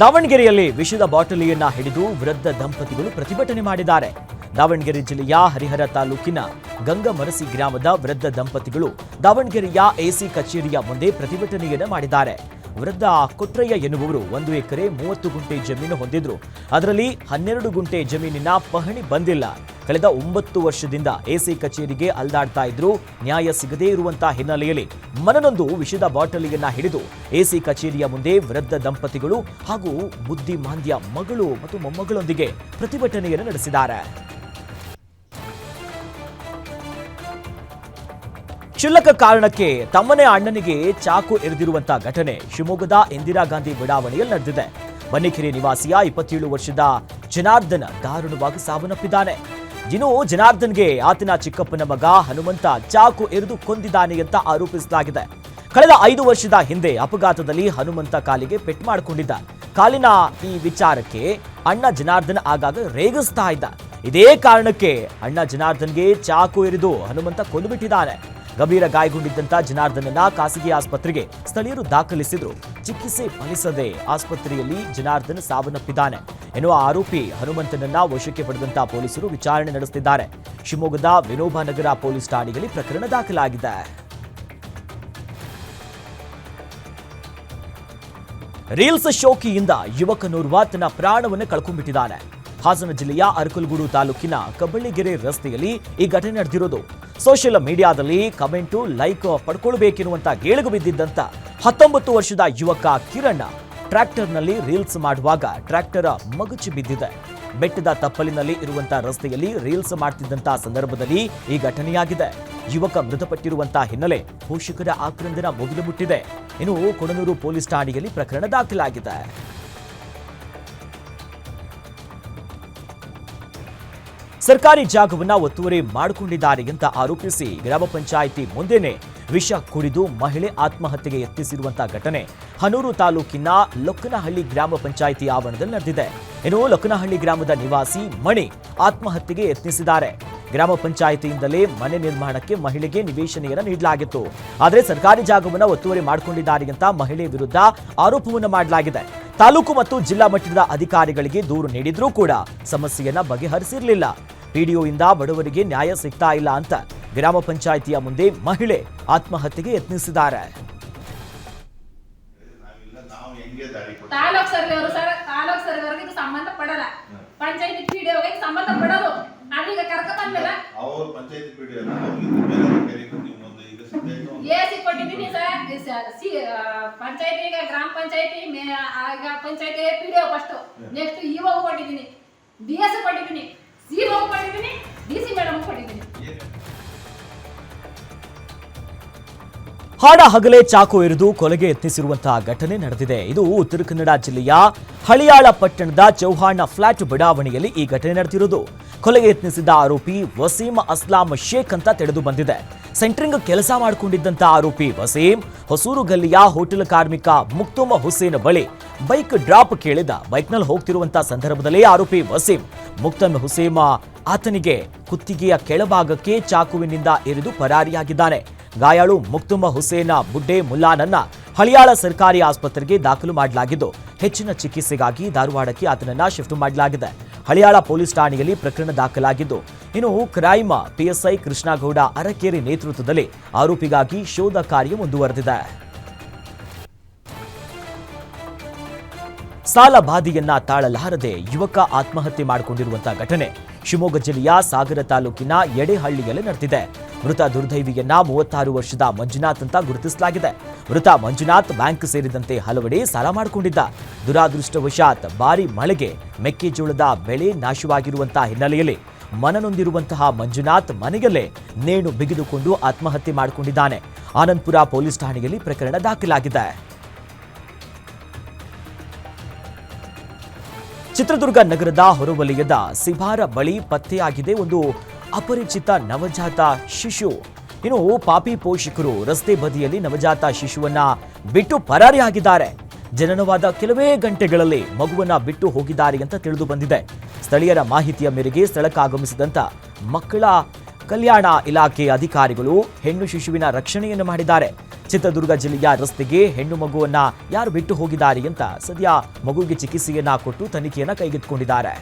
ದಾವಣಗೆರೆಯಲ್ಲಿ ವಿಷದ ಬಾಟಲಿಯನ್ನ ಹಿಡಿದು ವೃದ್ಧ ದಂಪತಿಗಳು ಪ್ರತಿಭಟನೆ ಮಾಡಿದ್ದಾರೆ. ದಾವಣಗೆರೆ ಜಿಲ್ಲೆಯ ಹರಿಹರ ತಾಲೂಕಿನ ಗಂಗಮರಸಿ ಗ್ರಾಮದ ವೃದ್ಧ ದಂಪತಿಗಳು ದಾವಣಗೆರೆಯ ಎಸಿ ಕಚೇರಿಯ ಮುಂದೆ ಪ್ರತಿಭಟನೆಯನ್ನ ಮಾಡಿದ್ದಾರೆ. ವೃದ್ಧ ಕೊಟ್ರಯ್ಯ ಎನ್ನುವವರು 1 ಎಕರೆ 30 ಗುಂಟೆ ಜಮೀನು ಹೊಂದಿದ್ರು. ಅದರಲ್ಲಿ 12 ಗುಂಟೆ ಜಮೀನಿನ ಪಹಣಿ ಬಂದಿಲ್ಲ. ಕಳೆದ 9 ವರ್ಷದಿಂದ ಎಸಿ ಕಚೇರಿಗೆ ಅಲ್ದಾಡ್ತಾ ಇದ್ರು. ನ್ಯಾಯ ಸಿಗದೇ ಇರುವಂತಹ ಹಿನ್ನೆಲೆಯಲ್ಲಿ ಮನನೊಂದು ವಿಷದ ಬಾಟಲಿಯನ್ನ ಹಿಡಿದು ಎಸಿ ಕಚೇರಿಯ ಮುಂದೆ ವೃದ್ಧ ದಂಪತಿಗಳು ಹಾಗೂ ಬುದ್ಧಿಮಾಂದ್ಯ ಮಗಳು ಮತ್ತು ಮೊಮ್ಮಗಳೊಂದಿಗೆ ಪ್ರತಿಭಟನೆಯನ್ನು ನಡೆಸಿದ್ದಾರೆ. ಕ್ಷುಲ್ಲಕ ಕಾರಣಕ್ಕೆ ತಮ್ಮನೇ ಅಣ್ಣನಿಗೆ ಚಾಕು ಎರೆದಿರುವಂತಹ ಘಟನೆ ಶಿವಮೊಗ್ಗದ ಇಂದಿರಾ ಗಾಂಧಿ ಬಡಾವಣೆಯಲ್ಲಿ ನಡೆದಿದೆ. ಬನ್ನಿಕೆರೆ ನಿವಾಸಿಯ 27 ವರ್ಷದ ಜನಾರ್ದನ್ ದಾರುಣವಾಗಿ ಸಾವನ್ನಪ್ಪಿದ್ದಾನೆ. ಇನ್ನು ಜನಾರ್ದನ್ಗೆ ಆತನ ಚಿಕ್ಕಪ್ಪನ ಮಗ ಹನುಮಂತ ಚಾಕು ಎರೆದು ಕೊಂದಿದ್ದಾನೆ ಅಂತ ಆರೋಪಿಸಲಾಗಿದೆ. ಕಳೆದ 5 ವರ್ಷದ ಹಿಂದೆ ಅಪಘಾತದಲ್ಲಿ ಹನುಮಂತ ಕಾಲಿಗೆ ಪೆಟ್ಟು ಮಾಡಿಕೊಂಡಿದ್ದ. ಕಾಲಿನ ಈ ವಿಚಾರಕ್ಕೆ ಅಣ್ಣ ಜನಾರ್ದನ್ ಆಗಾಗ ರೇಗಿಸ್ತಾ ಇದ್ದ. ಇದೇ ಕಾರಣಕ್ಕೆ ಅಣ್ಣ ಜನಾರ್ದನ್ಗೆ ಚಾಕು ಎರೆದು ಹನುಮಂತ ಕೊಂದುಬಿಟ್ಟಿದ್ದಾನೆ. ಗಂಭೀರ ಗಾಯಗೊಂಡಿದ್ದಂತ ಜನಾರ್ದನನ್ನ ಖಾಸಗಿ ಆಸ್ಪತ್ರೆಗೆ ಸ್ಥಳೀಯರು ದಾಖಲಿಸಿದ್ರು. ಚಿಕಿತ್ಸೆ ಫಲಿಸದೆ ಆಸ್ಪತ್ರೆಯಲ್ಲಿ ಜನಾರ್ದನ್ ಸಾವನ್ನಪ್ಪಿದ್ದಾನೆ ಎನ್ನುವ ಆರೋಪಿ ಹನುಮಂತನನ್ನ ವಶಕ್ಕೆ ಪಡೆದಂತ ಪೊಲೀಸರು ವಿಚಾರಣೆ ನಡೆಸುತ್ತಿದ್ದಾರೆ. ಶಿವಮೊಗ್ಗದ ವಿನೋಬ ನಗರ ಪೊಲೀಸ್ ಠಾಣೆಯಲ್ಲಿ ಪ್ರಕರಣ ದಾಖಲಾಗಿದೆ. ರೀಲ್ಸ್ ಶೋಕಿಯಿಂದ ಯುವಕನೋರ್ವ ತನ್ನ ಪ್ರಾಣವನ್ನು ಕಳ್ಕೊಂಡ್ಬಿಟ್ಟಿದ್ದಾನೆ. ಹಾಸನ ಜಿಲ್ಲೆಯ ಅರಕಲಗೂಡು ತಾಲೂಕಿನ ಕಬ್ಬಳ್ಳಿಗೆರೆ ರಸ್ತೆಯಲ್ಲಿ ಈ ಘಟನೆ ನಡೆದಿರೋದು. ಸೋಷಿಯಲ್ ಮೀಡಿಯಾದಲ್ಲಿ ಕಮೆಂಟು ಲೈಕ್ ಪಡ್ಕೊಳ್ಬೇಕೆನ್ನುವಂತ ಗೇಳುಗು ಬಿದ್ದಿದ್ದಂತ 19 ವರ್ಷದ ಯುವಕ ಕಿರಣ್ ಟ್ರ್ಯಾಕ್ಟರ್ನಲ್ಲಿ ರೀಲ್ಸ್ ಮಾಡುವಾಗ ಟ್ರ್ಯಾಕ್ಟರ್ ಮಗುಚಿ ಬಿದ್ದಿದೆ. ಬೆಟ್ಟದ ತಪ್ಪಲಿನಲ್ಲಿ ಇರುವಂತಹ ರಸ್ತೆಯಲ್ಲಿ ರೀಲ್ಸ್ ಮಾಡ್ತಿದ್ದಂತಹ ಸಂದರ್ಭದಲ್ಲಿ ಈ ಘಟನೆಯಾಗಿದೆ. ಯುವಕ ಮೃತಪಟ್ಟಿರುವಂತಹ ಹಿನ್ನೆಲೆ ಪೋಷಕರ ಆಕ್ರಂದನ ಮುಗಿಲು ಮುಟ್ಟಿದೆ. ಇನ್ನು ಕೊಡನೂರು ಪೊಲೀಸ್ ಠಾಣೆಯಲ್ಲಿ ಪ್ರಕರಣ ದಾಖಲಾಗಿದೆ. ಸರ್ಕಾರಿ ಜಾಗವನ್ನ ಒತ್ತುವರಿ ಮಾಡಿಕೊಂಡಿದ್ದಾರೆ ಅಂತ ಆರೋಪಿಸಿ ಗ್ರಾಮ ಪಂಚಾಯಿತಿ ಮುಂದೆನೆ ವಿಷ ಕುಡಿದು ಮಹಿಳೆ ಆತ್ಮಹತ್ಯೆಗೆ ಯತ್ನಿಸಿರುವಂತಹ ಘಟನೆ ಹನೂರು ತಾಲೂಕಿನ ಲೊಕ್ಕನಹಳ್ಳಿ ಗ್ರಾಮ ಪಂಚಾಯಿತಿ ಆವರಣದಲ್ಲಿ ನಡೆದಿದೆ. ಇನ್ನು ಲೊಕ್ಕನಹಳ್ಳಿ ಗ್ರಾಮದ ನಿವಾಸಿ ಮಣಿ ಆತ್ಮಹತ್ಯೆಗೆ ಯತ್ನಿಸಿದ್ದಾರೆ. ಗ್ರಾಮ ಪಂಚಾಯಿತಿಯಿಂದಲೇ ಮನೆ ನಿರ್ಮಾಣಕ್ಕೆ ಮಹಿಳೆಗೆ ನಿವೇಶನೆಯನ್ನು ನೀಡಲಾಗಿತ್ತು. ಆದರೆ ಸರ್ಕಾರಿ ಜಾಗವನ್ನು ಒತ್ತುವರಿ ಮಾಡಿಕೊಂಡಿದ್ದಾರೆ ಅಂತ ಮಹಿಳೆ ವಿರುದ್ಧ ಆರೋಪವನ್ನು ಮಾಡಲಾಗಿದೆ. ತಾಲೂಕು ಮತ್ತು ಜಿಲ್ಲಾ ಮಟ್ಟದ ಅಧಿಕಾರಿಗಳಿಗೆ ದೂರು ನೀಡಿದ್ರೂ ಕೂಡ ಸಮಸ್ಯೆಯನ್ನ ಬಗೆಹರಿಸಿರಲಿಲ್ಲ. ಪಿಡಿಒಯಿಂದ ಬಡವರಿಗೆ ನ್ಯಾಯ ಸಿಗ್ತಾ ಇಲ್ಲ ಅಂತ ಗ್ರಾಮ ಪಂಚಾಯಿತಿಯ ಮುಂದೆ ಮಹಿಳೆ ಆತ್ಮಹತ್ಯೆಗೆ ಯತ್ನಿಸಿದ್ದಾರೆ. ತಾಲೂಕ್ ಸರ್ವೇವರೆಗೆ ಇದು ಸಂಬಂಧ ಪಡಲ್ಲ. ಪಂಚಾಯತಿ ಪಿಡಿಒಗೆ ಸಂಬಂಧ ಪಡೋದು. ಅದೀಗ ಕರ್ಕೊಂಡ್ಮೇಲೆ ಎಸಿ ಕೊಟ್ಟಿದ್ದೀನಿ ಸರ್. ಪಂಚಾಯತಿಗೆ ಗ್ರಾಮ ಪಂಚಾಯತಿ ಈಗ ಪಂಚಾಯತಿ ಪಿಡಿಒ ಫಸ್ಟ್, ನೆಕ್ಸ್ಟ್ ಇಒ ಕೊಟ್ಟಿದ್ದೀನಿ, ಡಿಎಸ್ ಕೊಟ್ಟಿದ್ದೀನಿ, ಸಿಒ ಕೊಟ್ಟಿದ್ದೀನಿ, ಡಿಸಿ ಮೇಡಮ್ ಕೊಟ್ಟಿದ್ದೀನಿ. ಹಾಡ ಹಗಲೇ ಚಾಕು ಎರಿದು ಕೊಲೆಗೆ ಯತ್ನಿಸಿರುವಂತಹ ಘಟನೆ ನಡೆದಿದೆ. ಇದು ಉತ್ತರ ಕನ್ನಡ ಜಿಲ್ಲೆಯ ಹಳಿಯಾಳ ಪಟ್ಟಣದ ಚೌಹಾಣ ಫ್ಲಾಟ್ ಬಡಾವಣೆಯಲ್ಲಿ ಈ ಘಟನೆ ನಡೆದಿರೋದು. ಕೊಲೆಗೆ ಯತ್ನಿಸಿದ್ದ ಆರೋಪಿ ವಸೀಂ ಅಸ್ಲಾಂ ಶೇಖ್ ಅಂತ ತಿಳಿದು ಬಂದಿದೆ. ಸೆಂಟ್ರಿಂಗ್ ಕೆಲಸ ಮಾಡಿಕೊಂಡಿದ್ದಂತ ಆರೋಪಿ ವಸೀಂ ಹೊಸೂರು ಗಲ್ಲಿಯ ಹೋಟೆಲ್ ಕಾರ್ಮಿಕ ಮುಕ್ತುಮ್ ಹುಸೇನ್ ಬಳಿ ಬೈಕ್ ಡ್ರಾಪ್ ಕೇಳಿದ. ಬೈಕ್ನಲ್ಲಿ ಹೋಗ್ತಿರುವಂತಹ ಸಂದರ್ಭದಲ್ಲಿ ಆರೋಪಿ ವಸೀಂ ಮುಕ್ತಮ್ ಹುಸೇನ್ ಆತನಿಗೆ ಕುತ್ತಿಗೆಯ ಕೆಳಭಾಗಕ್ಕೆ ಚಾಕುವಿನಿಂದ ಎರಿದು ಪರಾರಿಯಾಗಿದ್ದಾನೆ. ಗಾಯಾಳು ಮುಕ್ತುಮ್ ಹುಸೇನ್ ಬುಡ್ಡೆ ಮುಲ್ಲಾನನ್ನ ಹಳಿಯಾಳ ಸರ್ಕಾರಿ ಆಸ್ಪತ್ರೆಗೆ ದಾಖಲು ಮಾಡಲಾಗಿದ್ದು ಹೆಚ್ಚಿನ ಚಿಕಿತ್ಸೆಗಾಗಿ ಧಾರವಾಡಕ್ಕೆ ಆತನನ್ನ ಶಿಫ್ಟ್ ಮಾಡಲಾಗಿದೆ. ಹಳಿಯಾಳ ಪೊಲೀಸ್ ಠಾಣೆಯಲ್ಲಿ ಪ್ರಕರಣ ದಾಖಲಾಗಿದ್ದು ಇನ್ನು ಕ್ರೈಮ್ ಪಿಎಸ್ಐ ಕೃಷ್ಣಗೌಡ ಅರಕೇರಿ ನೇತೃತ್ವದಲ್ಲಿ ಆರೋಪಿಗಾಗಿ ಶೋಧ ಕಾರ್ಯ ಮುಂದುವರೆದಿದೆ. ಸಾಲ ಬಾಧೆಯನ್ನ ತಾಳಲಾರದೆ ಯುವಕ ಆತ್ಮಹತ್ಯೆ ಮಾಡಿಕೊಂಡಿರುವಂತಹ ಘಟನೆ ಶಿವಮೊಗ್ಗ ಜಿಲ್ಲೆಯ ಸಾಗರ ತಾಲೂಕಿನ ಯಡೇಹಳ್ಳಿಯಲ್ಲಿ ನಡೆದಿದೆ. ಮೃತ ದುರ್ದೈವಿಯನ್ನ 36 ವರ್ಷದ ಮಂಜುನಾಥ್ ಅಂತ ಗುರುತಿಸಲಾಗಿದೆ. ಮೃತ ಮಂಜುನಾಥ್ ಬ್ಯಾಂಕ್ ಸೇರಿದಂತೆ ಹಲವೆಡೆ ಸಾಲ ಮಾಡಿಕೊಂಡಿದ್ದ. ದುರಾದೃಷ್ಟವಶಾತ್ ಭಾರಿ ಮಳೆಗೆ ಮೆಕ್ಕೆಜೋಳದ ಬೆಳೆ ನಾಶವಾಗಿರುವಂತಹ ಹಿನ್ನೆಲೆಯಲ್ಲಿ ಮನನೊಂದಿರುವಂತಹ ಮಂಜುನಾಥ್ ಮನೆಯಲ್ಲೇ ನೇಣು ಬಿಗಿದುಕೊಂಡು ಆತ್ಮಹತ್ಯೆ ಮಾಡಿಕೊಂಡಿದ್ದಾನೆ. ಆನಂದಪುರ ಪೊಲೀಸ್ ಠಾಣೆಯಲ್ಲಿ ಪ್ರಕರಣ ದಾಖಲಾಗಿದೆ. ಚಿತ್ರದುರ್ಗ ನಗರದ ಹೊರವಲಯದ ಸಿಬಾರ ಬಳಿ ಪತ್ತೆಯಾಗಿದೆ ಒಂದು ಅಪರಿಚಿತ ನವಜಾತ ಶಿಶು. ಇನ್ನು ಪಾಪಿ ಪೋಷಕರು ರಸ್ತೆ ಬದಿಯಲ್ಲಿ ನವಜಾತ ಶಿಶುವನ್ನ ಬಿಟ್ಟು ಪರಾರಿಯಾಗಿದ್ದಾರೆ. ಜನನವಾದ ಕೆಲವೇ ಗಂಟೆಗಳಲ್ಲಿ ಮಗುವನ್ನ ಬಿಟ್ಟು ಹೋಗಿದ್ದಾರೆ ಅಂತ ತಿಳಿದು ಬಂದಿದೆ. ಸ್ಥಳೀಯರ ಮಾಹಿತಿಯ ಮೇರೆಗೆ ಸ್ಥಳಕ್ಕಾಗಮಿಸಿದಂತ ಮಕ್ಕಳ ಕಲ್ಯಾಣ ಇಲಾಖೆ ಅಧಿಕಾರಿಗಳು ಹೆಣ್ಣು ಶಿಶುವಿನ ರಕ್ಷಣೆಯನ್ನು ಮಾಡಿದ್ದಾರೆ. ಚಿತ್ರದುರ್ಗ ಜಿಲ್ಲೆಯ ರಸ್ತೆಗೆ ಹೆಣ್ಣು ಮಗುವನ್ನ ಯಾರು ಬಿಟ್ಟು ಹೋಗಿದ್ದಾರೆ ಅಂತ ಸದ್ಯ ಮಗುವಿಗೆ ಚಿಕಿತ್ಸೆಯನ್ನ ಕೊಟ್ಟು ತನಿಖೆಯನ್ನ ಕೈಗೆತ್ತಿಕೊಂಡಿದ್ದಾರೆ.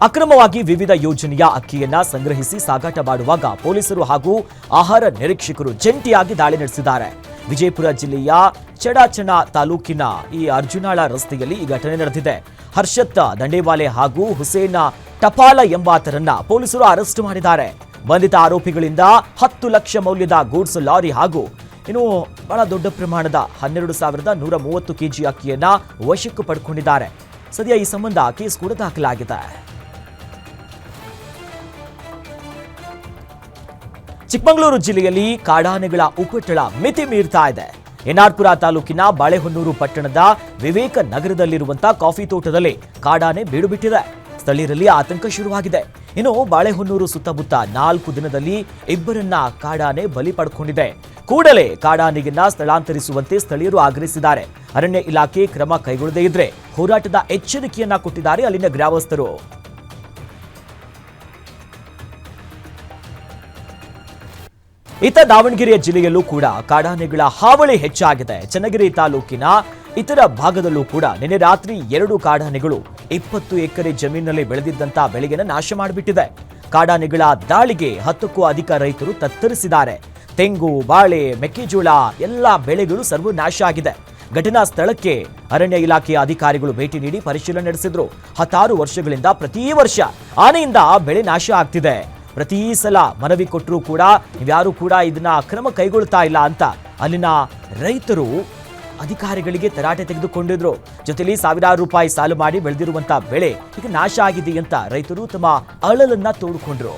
ಅಕ್ರಮವಾಗಿ ವಿವಿಧ ಯೋಜನೆಯ ಅಕ್ಕಿಯನ್ನ ಸಂಗ್ರಹಿಸಿ ಸಾಗಾಟ ಮಾಡುವಾಗ ಪೊಲೀಸರು ಹಾಗೂ ಆಹಾರ ನಿರೀಕ್ಷಕರು ಜಂಟಿಯಾಗಿ ದಾಳಿ ನಡೆಸಿದ್ದಾರೆ. ವಿಜಯಪುರ ಜಿಲ್ಲೆಯ ಚಡಾಚಣ ತಾಲೂಕಿನ ಈ ಅರ್ಜುನಾಳ ರಸ್ತೆಯಲ್ಲಿ ಈ ಘಟನೆ ನಡೆದಿದೆ. ಹರ್ಷತ್ ದಂಡೇವಾಲೆ ಹಾಗೂ ಹುಸೇನ್ ಟಪಾಲ ಎಂಬಾತರನ್ನ ಪೊಲೀಸರು ಅರೆಸ್ಟ್ ಮಾಡಿದ್ದಾರೆ. ಬಂಧಿತ ಆರೋಪಿಗಳಿಂದ 10 ಲಕ್ಷ ಮೌಲ್ಯದ ಗೂಡ್ಸ್ ಲಾರಿ ಹಾಗೂ ಇನ್ನು ಬಹಳ ದೊಡ್ಡ ಪ್ರಮಾಣದ 12,130 ಕೆಜಿ ಅಕ್ಕಿಯನ್ನ ವಶಕ್ಕೆ ಪಡೆದುಕೊಂಡಿದ್ದಾರೆ. ಸದ್ಯ ಈ ಸಂಬಂಧ ಕೇಸ್ ಕೂಡ ದಾಖಲಾಗಿದೆ. ಚಿಕ್ಕಮಗಳೂರು ಜಿಲ್ಲೆಯಲ್ಲಿ ಕಾಡಾನೆಗಳ ಉಪಟಳ ಮಿತಿ ಮೀರ್ತಾ ಇದೆ. ಎನ್ಆರ್ಪುರ ತಾಲೂಕಿನ ಬಾಳೆಹೊನ್ನೂರು ಪಟ್ಟಣದ ವಿವೇಕ ನಗರದಲ್ಲಿರುವಂತಹ ಕಾಫಿ ತೋಟದಲ್ಲಿ ಕಾಡಾನೆ ಬೀಡು ಬಿಟ್ಟಿದೆ. ಸ್ಥಳೀಯರಲ್ಲಿ ಆತಂಕ ಶುರುವಾಗಿದೆ. ಇನ್ನು ಬಾಳೆಹೊನ್ನೂರು ಸುತ್ತಮುತ್ತ 4 ದಿನದಲ್ಲಿ 2 ಕಾಡಾನೆ ಬಲಿ ಪಡ್ಕೊಂಡಿದೆ. ಕೂಡಲೇ ಕಾಡಾನೆಯನ್ನ ಸ್ಥಳಾಂತರಿಸುವಂತೆ ಸ್ಥಳೀಯರು ಆಗ್ರಹಿಸಿದ್ದಾರೆ. ಅರಣ್ಯ ಇಲಾಖೆ ಕ್ರಮ ಕೈಗೊಳ್ಳದೇ ಇದ್ರೆ ಹೋರಾಟದ ಎಚ್ಚರಿಕೆಯನ್ನ ಕೊಟ್ಟಿದ್ದಾರೆ ಅಲ್ಲಿನ ಗ್ರಾಮಸ್ಥರು. ಇತ್ತ ದಾವಣಗೆರೆ ಜಿಲ್ಲೆಯಲ್ಲೂ ಕೂಡ ಕಾಡಾನೆಗಳ ಹಾವಳಿ ಹೆಚ್ಚಾಗಿದೆ. ಚನ್ನಗಿರಿ ತಾಲೂಕಿನ ಇತರ ಭಾಗದಲ್ಲೂ ಕೂಡ ನಿನ್ನೆ ರಾತ್ರಿ 2 ಕಾಡಾನೆಗಳು 20 ಎಕರೆ ಜಮೀನಿನಲ್ಲಿ ಬೆಳೆದಿದ್ದಂತಹ ಬೆಳೆಯನ್ನು ನಾಶ ಮಾಡಿಬಿಟ್ಟಿದೆ. ಕಾಡಾನೆಗಳ ದಾಳಿಗೆ 10ಕ್ಕೂ ಅಧಿಕ ರೈತರು ತತ್ತರಿಸಿದ್ದಾರೆ. ತೆಂಗು, ಬಾಳೆ, ಮೆಕ್ಕೆಜೋಳ ಎಲ್ಲ ಬೆಳೆಗಳು ಸರ್ವನಾಶ ಆಗಿದೆ. ಘಟನಾ ಸ್ಥಳಕ್ಕೆ ಅರಣ್ಯ ಇಲಾಖೆಯ ಅಧಿಕಾರಿಗಳು ಭೇಟಿ ನೀಡಿ ಪರಿಶೀಲನೆ ನಡೆಸಿದ್ರು. 16 ವರ್ಷಗಳಿಂದ ಪ್ರತಿ ವರ್ಷ ಆನೆಯಿಂದ ಬೆಳೆ ನಾಶ ಆಗ್ತಿದೆ. ಪ್ರತಿ ಸಲ ಮನವಿ ಕೊಟ್ಟರೂ ಕೂಡ ಇವ್ಯಾರು ಕೂಡ ಇದನ್ನ ಕ್ರಮ ಕೈಗೊಳ್ತಾ ಇಲ್ಲ ಅಂತ ಅಲ್ಲಿನ ರೈತರು ಅಧಿಕಾರಿಗಳಿಗೆ ತರಾಟೆ ತೆಗೆದುಕೊಂಡಿದ್ರು. ಜೊತೆಲಿ ಸಾವಿರಾರು ರೂಪಾಯಿ ಸಾಲು ಮಾಡಿ ಬೆಳೆದಿರುವಂತಹ ಬೆಳೆ ಈಗ ನಾಶ ಆಗಿದೆ ಅಂತ ರೈತರು ತಮ್ಮ ಅಳಲನ್ನ ತೋಡಿಕೊಂಡ್ರು.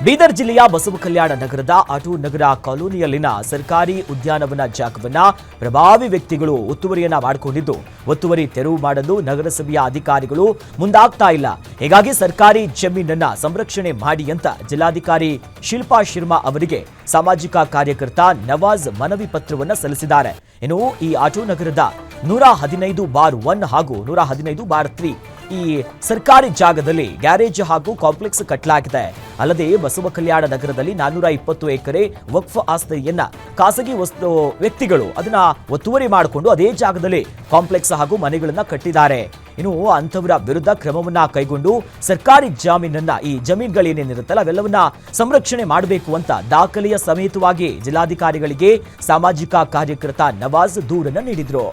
ಬೀದರ್ ಜಿಲ್ಲೆಯ ಬಸವಕಲ್ಯಾಣ ನಗರದ ಆಟೋ ನಗರ ಕಾಲೋನಿಯಲ್ಲಿನ ಸರ್ಕಾರಿ ಉದ್ಯಾನವನ ಜಾಗವನ್ನ ಪ್ರಭಾವಿ ವ್ಯಕ್ತಿಗಳು ಒತ್ತುವರಿಯನ್ನ ಮಾಡಿಕೊಂಡಿದ್ದು, ಒತ್ತುವರಿ ತೆರವು ಮಾಡಲು ನಗರಸಭೆಯ ಅಧಿಕಾರಿಗಳು ಮುಂದಾಗ್ತಾ ಇಲ್ಲ. ಹೀಗಾಗಿ ಸರ್ಕಾರಿ ಜಮೀನನ್ನ ಸಂರಕ್ಷಣೆ ಮಾಡಿ ಅಂತ ಜಿಲ್ಲಾಧಿಕಾರಿ ಶಿಲ್ಪಾ ಶರ್ಮಾ ಅವರಿಗೆ ಸಾಮಾಜಿಕ ಕಾರ್ಯಕರ್ತ ನವಾಜ್ ಮನವಿ ಪತ್ರವನ್ನ ಸಲ್ಲಿಸಿದ್ದಾರೆ. ಇನ್ನು ಈ ಆಟೋ ನಗರದ 115/1 ಹಾಗೂ 115/3 ಈ ಸರ್ಕಾರಿ ಜಾಗದಲ್ಲಿ ಗ್ಯಾರೇಜ್ ಹಾಗೂ ಕಾಂಪ್ಲೆಕ್ಸ್ ಕಟ್ಟಲಾಗಿದೆ. ಅಲ್ಲದೆ ಬಸವಕಲ್ಯಾಣ ನಗರದಲ್ಲಿ 420 ಎಕರೆ ವಕ್ಫ್ ಆಸ್ತಿಯನ್ನ ಖಾಸಗಿ ವ್ಯಕ್ತಿಗಳು ಅದನ್ನ ಒತ್ತುವರಿ ಮಾಡಿಕೊಂಡು ಅದೇ ಜಾಗದಲ್ಲಿ ಕಾಂಪ್ಲೆಕ್ಸ್ ಹಾಗೂ ಮನೆಗಳನ್ನ ಕಟ್ಟಿದ್ದಾರೆ. ಇನ್ನು ಅಂಥವರ ವಿರುದ್ಧ ಕ್ರಮವನ್ನ ಕೈಗೊಂಡು ಸರ್ಕಾರಿ ಜಮೀನನ್ನ ಈ ಜಮೀನುಗಳೇನೇನಿರುತ್ತಲ್ಲ ಅವೆಲ್ಲವನ್ನ ಸಂರಕ್ಷಣೆ ಮಾಡಬೇಕು ಅಂತ ದಾಖಲೆಯ ಸಮೇತವಾಗಿ ಜಿಲ್ಲಾಧಿಕಾರಿಗಳಿಗೆ ಸಾಮಾಜಿಕ ಕಾರ್ಯಕರ್ತ ನವಾಜ್ ದೂರನ್ನ ನೀಡಿದ್ರು.